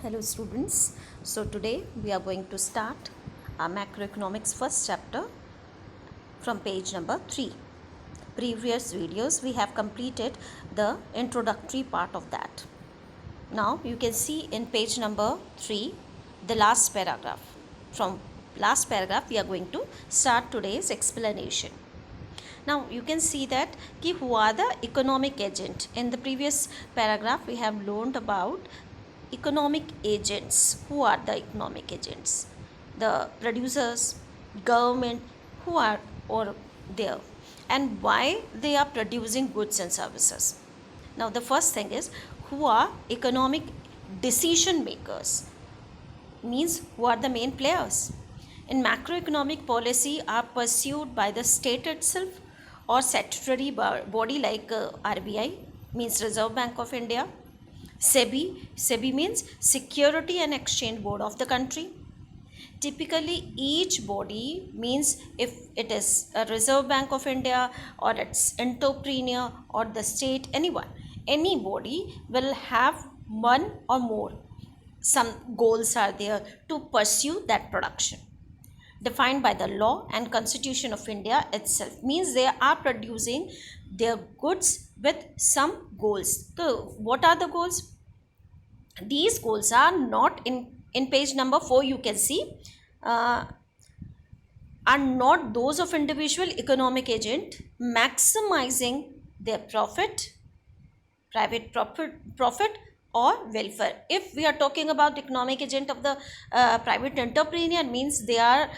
Hello students, so today we are going to start our macroeconomics first chapter from page number 3. Previous videos we have completed the introductory part of that. Now you can see in page number 3 the last paragraph. From last paragraph we are going to start today's explanation. Now you can see that who are the economic agent. In the previous paragraph we have learned about economic agents. Who are the economic agents? The producers, government, who are or there, and why they are producing goods and services. Now the first thing is, who are economic decision makers, means who are the main players in macroeconomic policy are pursued by the state itself or statutory body like RBI, means Reserve Bank of India, SEBI means Security and Exchange Board of the country. Typically each body, means if it is a Reserve Bank of India or its entrepreneur or the state, any body will have one or more, some goals are there to pursue that production defined by the law and constitution of India itself, means they are producing their goods with some goals. So what are the goals? These goals are not in page number 4 you can see are not those of individual economic agent maximizing their private profit or welfare. If we are talking about economic agent of the private entrepreneur, means they are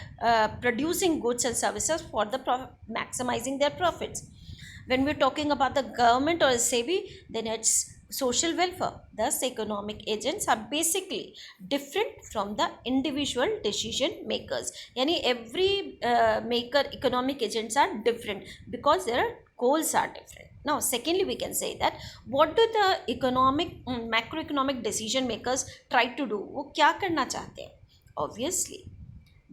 producing goods and services for the maximizing their profits. When we're talking about the government or SEBI, then it's social welfare. Thus economic agents are basically different from the individual decision makers. Yani every economic agents are different because their goals are different. Now secondly we can say that what do the macroeconomic decision makers try to do? वो क्या करना चाहते हैं? Obviously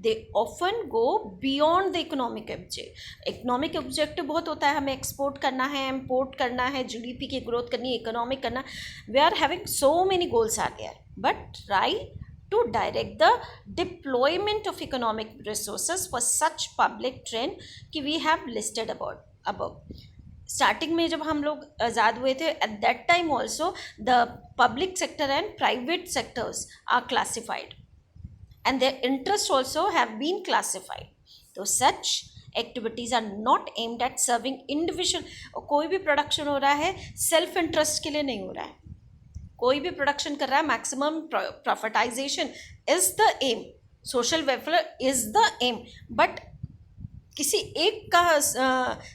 they often go beyond the economic object. Economic objective बहुत होता है, हमें export करना है, import करना है, GDP की growth करनी है, economic करना. We are having so many goals are there, but try to direct the deployment of economic resources for such public trend कि we have listed above. Starting में जब हम लोग आज़ाद हुए थे, at that time also the public sector and private sectors are classified and their interests also have been classified. So such activities are not aimed at serving individual. कोई भी production हो रहा है सेल्फ इंटरेस्ट के लिए नहीं हो रहा है. कोई भी प्रोडक्शन कर रहा है, maximum profitization is the aim, social welfare is the aim, but किसी एक का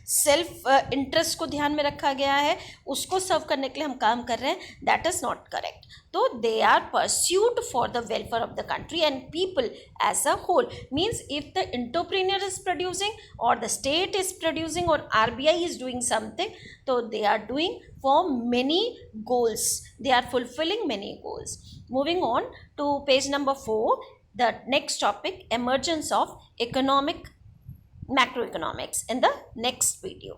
सेल्फ इंटरेस्ट को ध्यान में रखा गया है, उसको सर्व करने के लिए हम काम कर रहे हैं, दैट इज़ नॉट करेक्ट. तो they are pursued for the welfare of the country and people as a whole. Means if the entrepreneur is producing और द स्टेट इज प्रोड्यूसिंग और RBI इज डूइंग समथिंग, तो they are doing for many goals, they are fulfilling many goals. Moving on to page number 4, the next topic, emergence of macroeconomics, in the next video.